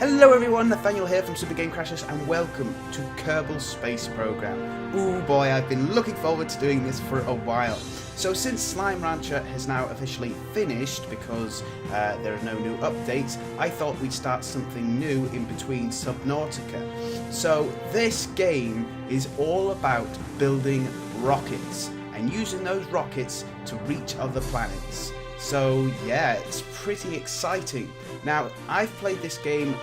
Hello everyone, Nathaniel here from SuperGameCrashers and welcome to Kerbal Space Program. Ooh boy, I've been looking forward to doing this for a while. So since Slime Rancher has now officially finished because there are no new updates, I thought we'd start something new in between Subnautica. So this game is all about building rockets and using those rockets to reach other planets. So yeah, it's pretty exciting. Now, I've played this game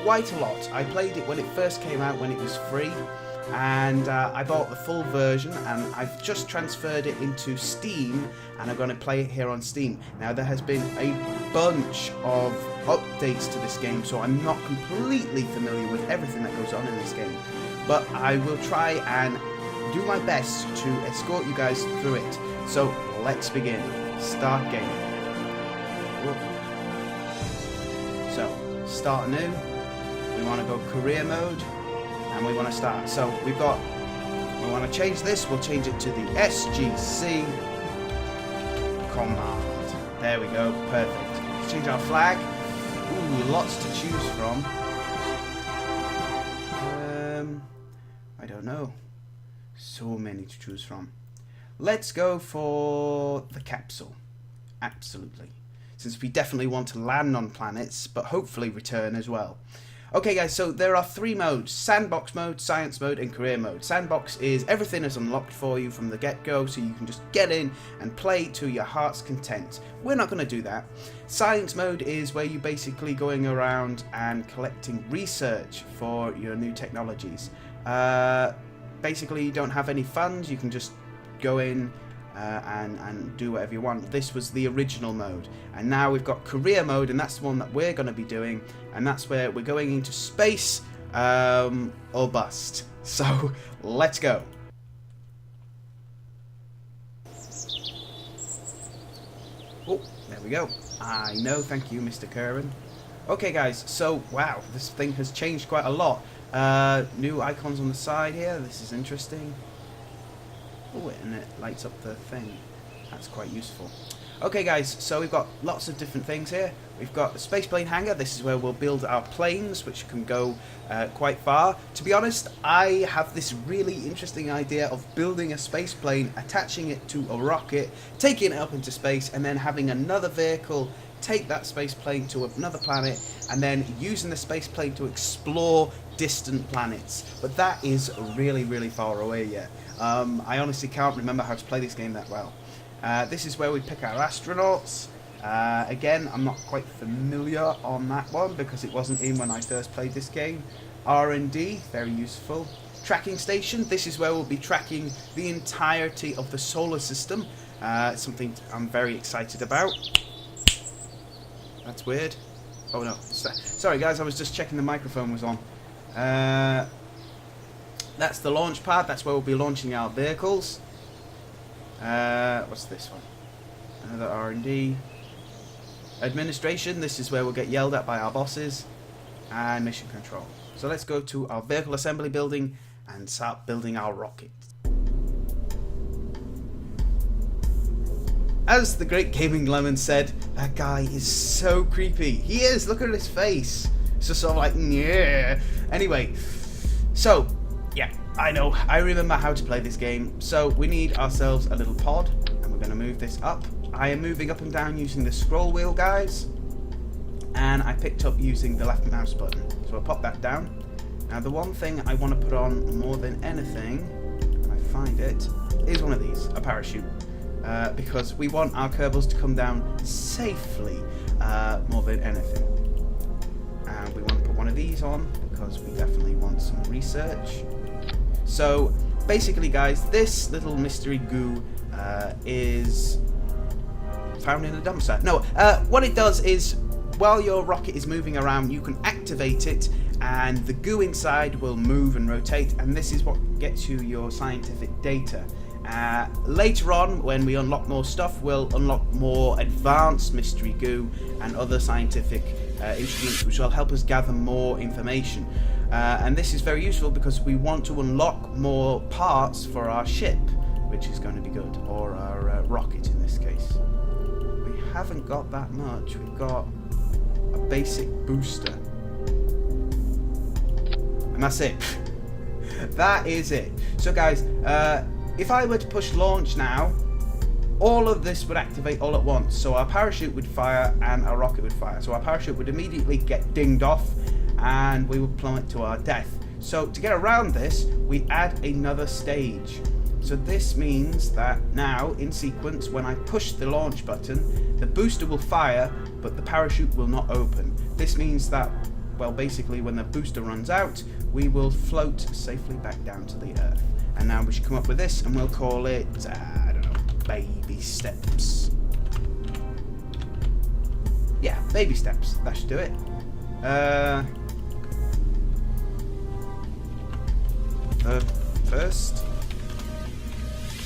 quite a lot. I played it when it first came out, when it was free, and I bought the full version, and I've just transferred it into Steam, and I'm going to play it here on Steam. Now, there has been a bunch of updates to this game, so I'm not completely familiar with everything that goes on in this game, but I will try and do my best to escort you guys through it. So, let's begin. Start game. Whoop. So, start new. We want to go career mode, and we want to start. So we want to change this. We'll change it to the SGC command. There we go. Perfect. Let's change our flag. Ooh, lots to choose from. I don't know. So many to choose from. Let's go for the capsule. Absolutely. Since we definitely want to land on planets, but hopefully return as well. Okay guys, so there are three modes: sandbox mode, science mode, and career mode. Sandbox is everything is unlocked for you from the get-go, so you can just get in and play to your heart's content. We're not going to do that. Science mode is where you're basically going around and collecting research for your new technologies. Basically, you don't have any funds, you can just go in and do whatever you want. This was the original mode, and now we've got career mode, and that's the one that we're going to be doing, and that's where we're going into space or bust. So let's go. Oh, there we go. I know, thank you, Mr. Curran. Okay guys, so wow, this thing has changed quite a lot. New icons on the side here, this is interesting. Oh, and it lights up the thing. That's quite useful. Okay guys, so we've got lots of different things here. We've got the space plane hangar. This is where we'll build our planes, which can go quite far. To be honest, I have this really interesting idea of building a space plane, attaching it to a rocket, taking it up into space, and then having another vehicle take that space plane to another planet, and then using the space plane to explore distant planets. But that is really, really far away yet. I honestly can't remember how to play this game that well. This is where we pick our astronauts. Again, I'm not quite familiar on that one because it wasn't in when I first played this game. R&D, very useful. Tracking station, this is where we'll be tracking the entirety of the solar system. Something I'm very excited about. That's weird. Oh no, sorry guys, I was just checking the microphone was on. That's the launch pad, that's where we'll be launching our vehicles. What's this one? Another R&D. Administration, this is where we'll get yelled at by our bosses. And mission control. So let's go to our vehicle assembly building and start building our rocket. As the great Gaming Lemon said, that guy is so creepy. He is, look at his face. It's just sort of like, yeah. Anyway, so, yeah, I know, I remember how to play this game. So we need ourselves a little pod, and we're going to move this up. I am moving up and down using the scroll wheel, guys. And I picked up using the left mouse button. So I'll pop that down. Now the one thing I want to put on more than anything, when I find it, is one of these, a parachute. Because we want our Kerbals to come down safely more than anything. And we want to put one of these on because we definitely want some research. So basically guys, this little mystery goo is found in a dump site. No, what it does is while your rocket is moving around, you can activate it and the goo inside will move and rotate, and this is what gets you your scientific data. Later on, when we unlock more stuff, we'll unlock more advanced mystery goo and other scientific instruments which will help us gather more information. And this is very useful because we want to unlock more parts for our ship, which is going to be good, or our rocket in this case. We haven't got that much. We've got a basic booster. And that's it. That is it. So guys, if I were to push launch now, all of this would activate all at once. So our parachute would fire and our rocket would fire. So our parachute would immediately get dinged off and we would plummet to our death. So to get around this, we add another stage. So this means that now, in sequence, when I push the launch button, the booster will fire, but the parachute will not open. This means that, well, basically when the booster runs out, we will float safely back down to the Earth. And now we should come up with this, and we'll call it, I don't know, baby steps. Yeah, baby steps. That should do it. The first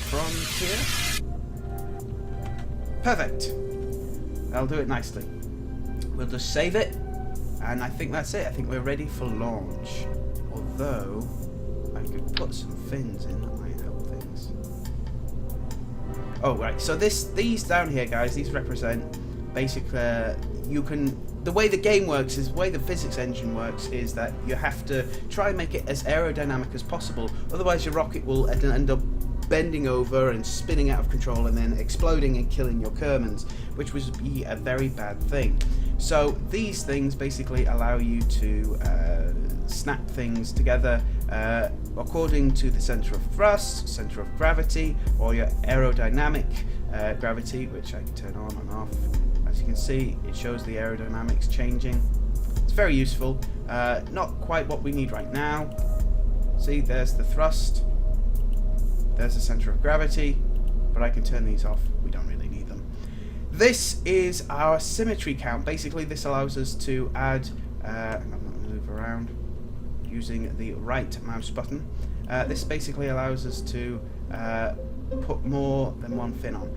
frontier. Perfect. That'll do it nicely. We'll just save it, and I think that's it. I think we're ready for launch. Although I could put some fins in, that might help things. Oh right, so these down here, guys, these represent basically the way the game works is, the way the physics engine works is that you have to try and make it as aerodynamic as possible, otherwise your rocket will end up bending over and spinning out of control and then exploding and killing your Kermans, which would be a very bad thing. So these things basically allow you to snap things together according to the center of thrust, center of gravity, or your aerodynamic gravity, which I can turn on and off. As you can see, it shows the aerodynamics changing. It's very useful. Not quite what we need right now. See, there's the thrust. There's the center of gravity, but I can turn these off. We don't really need them. This is our symmetry count. Basically, this allows us to add, I'm not going to move around using the right mouse button. This basically allows us to put more than one fin on.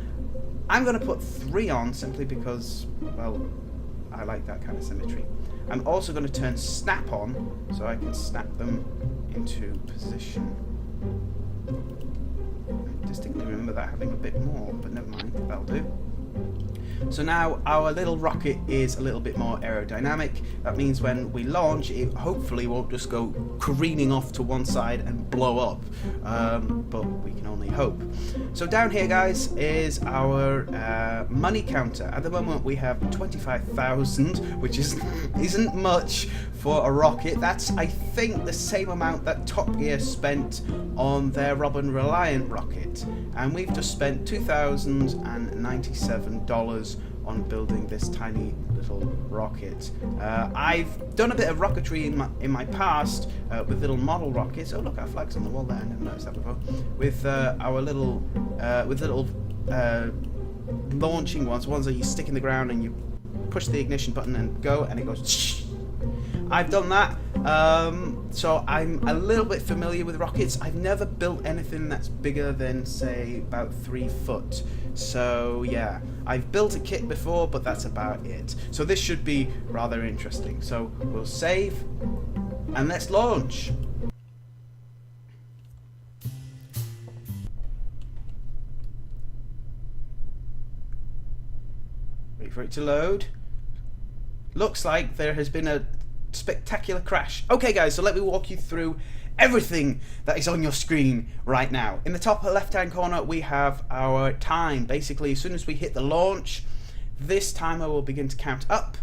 I'm going to put 3 on simply because, well, I like that kind of symmetry. I'm also going to turn snap on so I can snap them into position. I distinctly remember that having a bit more, but never mind, that'll do. So now our little rocket is a little bit more aerodynamic. That means when we launch, it hopefully won't just go careening off to one side and blow up, but we can only hope. So down here, guys, is our money counter. At the moment we have 25,000, which isn't much for a rocket. That's, I think, the same amount that Top Gear spent on their Robin Reliant rocket, and we've just spent $2,097 on building this tiny little rocket. I've done a bit of rocketry in my past with little model rockets. Oh look, our flag's on the wall there. I never noticed that before. With our little launching ones that you stick in the ground and you push the ignition button and go, and it goes. I've done that, so I'm a little bit familiar with rockets. I've never built anything that's bigger than, say, about 3 foot. So yeah, I've built a kit before, but that's about it. So this should be rather interesting. So we'll save, and let's launch. Wait for it to load. Looks like there has been a spectacular crash. Okay guys, so let me walk you through everything that is on your screen right now. In the top left hand corner we have our time. Basically, as soon as we hit the launch, this timer will begin to count up,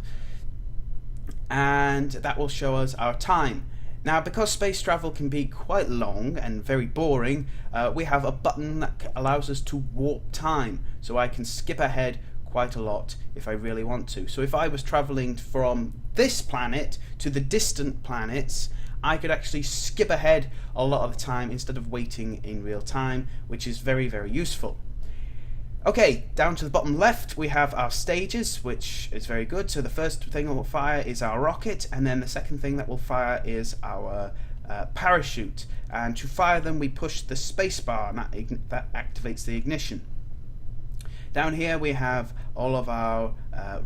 and that will show us our time. Now, because space travel can be quite long and very boring, we have a button that allows us to warp time, so I can skip ahead quite a lot if I really want to. So if I was traveling from this planet to the distant planets, I could actually skip ahead a lot of the time instead of waiting in real time, which is very, very useful. Okay, down to the bottom left we have our stages, which is very good. So the first thing that will fire is our rocket, and then the second thing that will fire is our parachute. And to fire them we push the space bar, and that activates the ignition. Down here we have all of our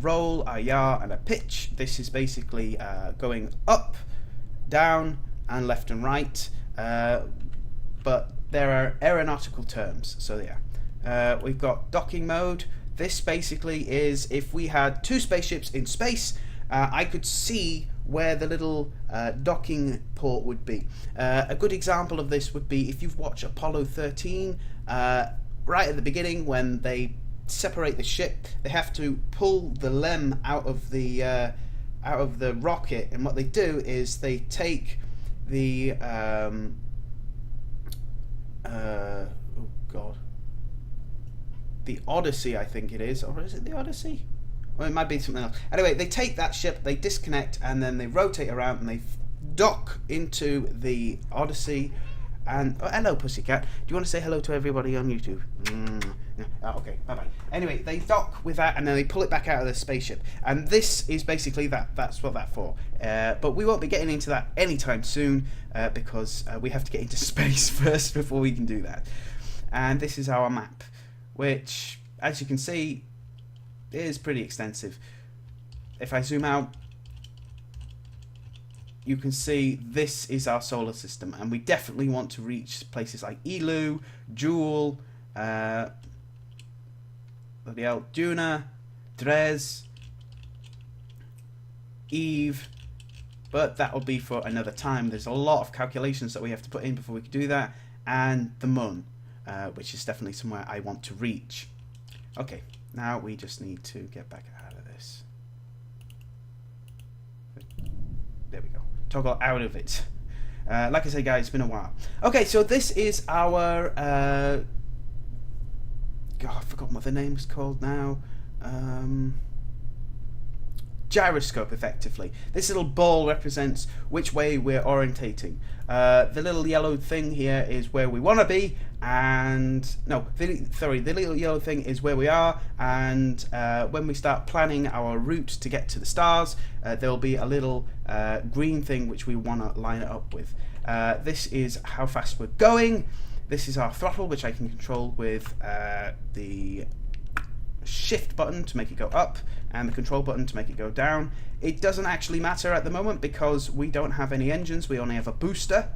roll, our yaw, and our pitch. This is basically going up, down, and left and right, but there are aeronautical terms, so yeah. We've got docking mode. This basically is if we had 2 spaceships in space, I could see where the little docking port would be. A good example of this would be if you've watched Apollo 13, right at the beginning when they separate the ship, they have to pull the lem out of the rocket, and what they do is they take the oh god, the Odyssey, I think it is, or is it the Odyssey? Or it might be something else. Anyway, they take that ship, they disconnect, and then they rotate around and they dock into the Odyssey. And oh, hello, pussycat. Do you want to say hello to everybody on YouTube? Oh, okay, bye bye. Anyway, they dock with that, and then they pull it back out of the spaceship. And this is basically that. That's what that's for. But we won't be getting into that anytime soon because we have to get into space first before we can do that. And this is our map, which, as you can see, is pretty extensive. If I zoom out, you can see this is our solar system, and we definitely want to reach places like Elu, Joule, Duna, Dres, Eve, but that will be for another time. There's a lot of calculations that we have to put in before we can do that, and the Moon, which is definitely somewhere I want to reach. Okay, now we just need to get back out of this. There we go. Toggle out of it. Like I say, guys, it's been a while. Okay, so this is our God, I've forgotten what the name is called now. Gyroscope, effectively. This little ball represents which way we're orientating. The little yellow thing here is where we want to be, and no, the little yellow thing is where we are, and when we start planning our route to get to the stars, there will be a little green thing which we want to line it up with. This is how fast we're going. This is our throttle, which I can control with the shift button to make it go up and the control button to make it go down. It doesn't actually matter at the moment because we don't have any engines, we only have a booster.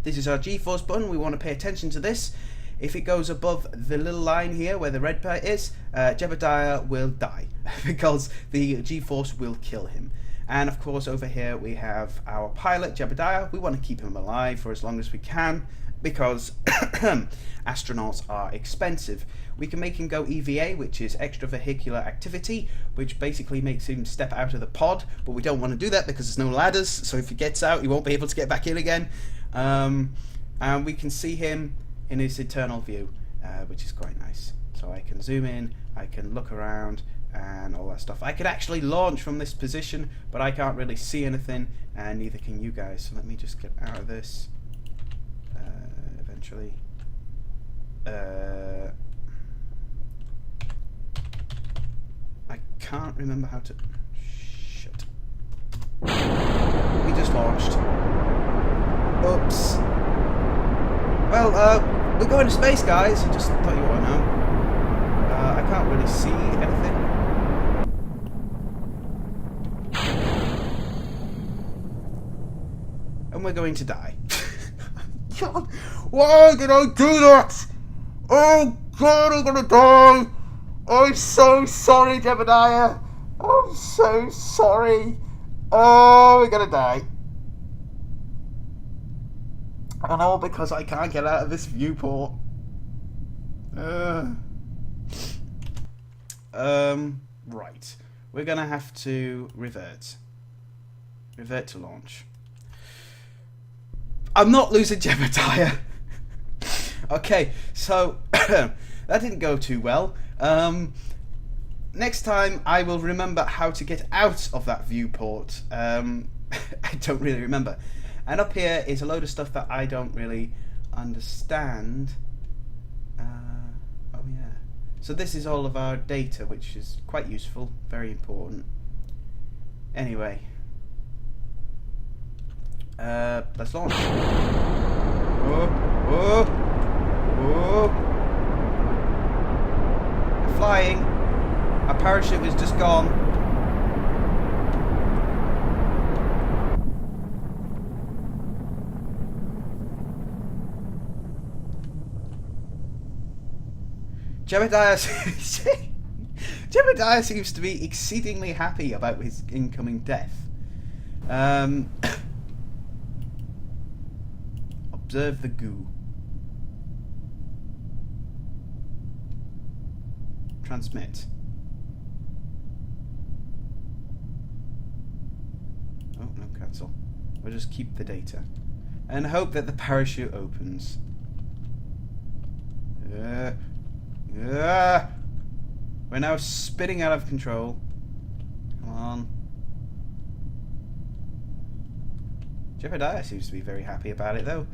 This is our G-force button. We want to pay attention to this. If it goes above the little line here where the red part is, Jebediah will die because the G-force will kill him. And of course over here we have our pilot Jebediah. We want to keep him alive for as long as we can because astronauts are expensive. We can make him go EVA, which is extravehicular activity, which basically makes him step out of the pod, but we don't want to do that because there's no ladders, so if he gets out he won't be able to get back in again. And we can see him in his eternal view, which is quite nice. So I can zoom in, I can look around and all that stuff. I could actually launch from this position, but I can't really see anything, and neither can you guys. So let me just get out of this eventually. I can't remember how to... Shit. We just launched. Oops. Well, we're going to space, guys. Just thought you want to know. I can't really see anything. And we're going to die. God, why did I do that? Oh God, I'm gonna die. I'm so sorry, Jebediah. I'm so sorry. Oh, we're gonna die. And all because I can't get out of this viewport. Right. We're gonna have to revert. Revert to launch. I'm not losing Jebediah. Okay, so that didn't go too well. Next time I will remember how to get out of that viewport. I don't really remember. And up here is a load of stuff that I don't really understand. Oh yeah. So this is all of our data, which is quite useful, very important. Anyway. Let's launch. Whoa, whoa, whoa. We're flying. Our parachute is just gone. Jebediah seems to be exceedingly happy about his incoming death. Observe the goo. Transmit. Oh, no, cancel. We'll just keep the data. And hope that the parachute opens. We're now spinning out of control. Come on. Jebediah seems to be very happy about it, though.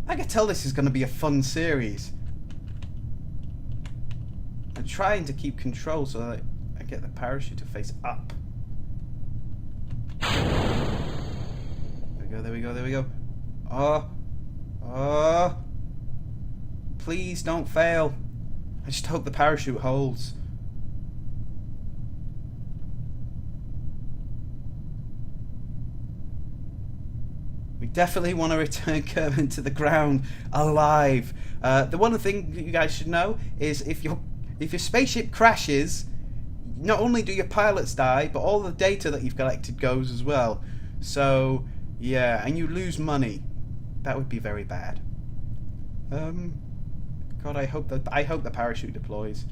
I can tell this is going to be a fun series. I'm trying to keep control so that I get the parachute to face up. There we go, there we go. Oh. Please don't fail. I just hope the parachute holds. We definitely want to return Kerbal to the ground alive. The one thing you guys should know is if your spaceship crashes, not only do your pilots die, but all the data that you've collected goes as well. So yeah, and you lose money. That would be very bad. God, I hope the parachute deploys.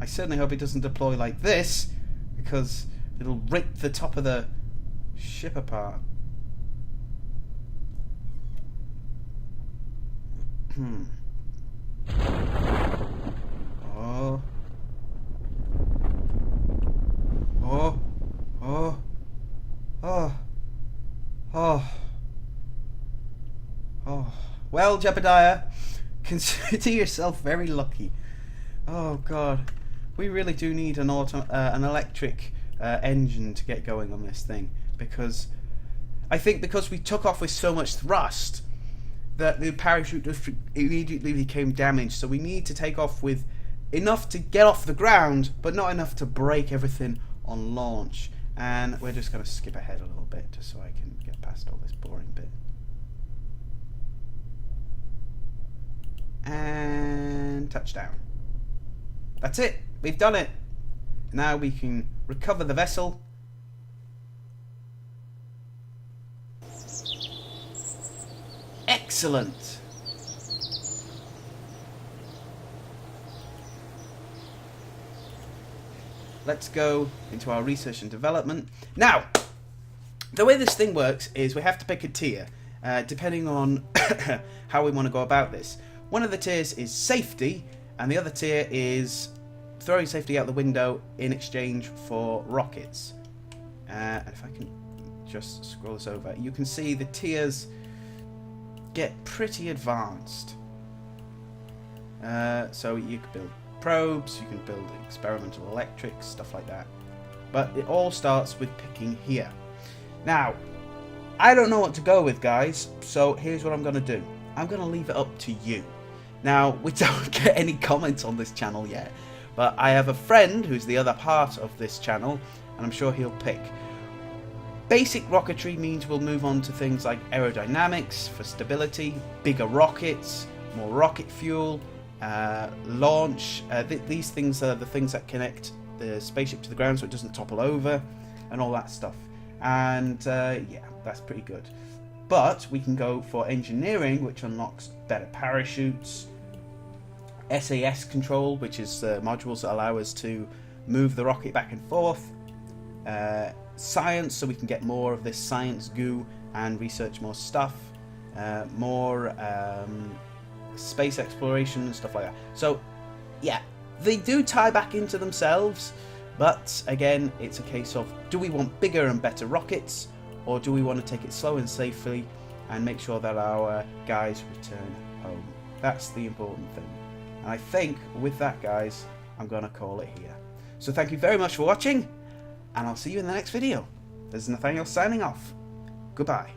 I certainly hope it doesn't deploy like this, because it'll rip the top of the ship apart. Oh. Oh. Oh. Oh. Oh. Oh. Well, Jebediah, consider yourself very lucky. Oh God, we really do need an electric engine to get going on this thing, because I think because we took off with so much thrust that the parachute just immediately became damaged. So we need to take off with enough to get off the ground, but not enough to break everything on launch. And we're just going to skip ahead a little bit just so I can get past all this boring bit. And touchdown. That's it. We've done it. Now we can recover the vessel. Excellent. Let's go into our research and development. Now, the way this thing works is we have to pick a tier, depending on how we want to go about this. One of the tiers is safety, and the other tier is throwing safety out the window in exchange for rockets. And if I can just scroll this over, you can see the tiers get pretty advanced. So you can build probes, you can build experimental electrics, stuff like that. But it all starts with picking here. Now, I don't know what to go with, guys, so here's what I'm going to do. I'm going to leave it up to you. Now, we don't get any comments on this channel yet, but I have a friend who's the other part of this channel, and I'm sure he'll pick. Basic rocketry means we'll move on to things like aerodynamics for stability, bigger rockets, more rocket fuel, launch. These things are the things that connect the spaceship to the ground so it doesn't topple over, and all that stuff. And yeah, that's pretty good. But we can go for engineering, which unlocks better parachutes, SAS control, which is modules that allow us to move the rocket back and forth, science, so we can get more of this science goo and research more stuff, more space exploration and stuff like that. So yeah, they do tie back into themselves, but again, it's a case of, do we want bigger and better rockets, or do we want to take it slow and safely and make sure that our guys return home? That's the important thing. And I think with that, guys, I'm going to call it here. So thank you very much for watching, and I'll see you in the next video. This is Nathaniel signing off. Goodbye.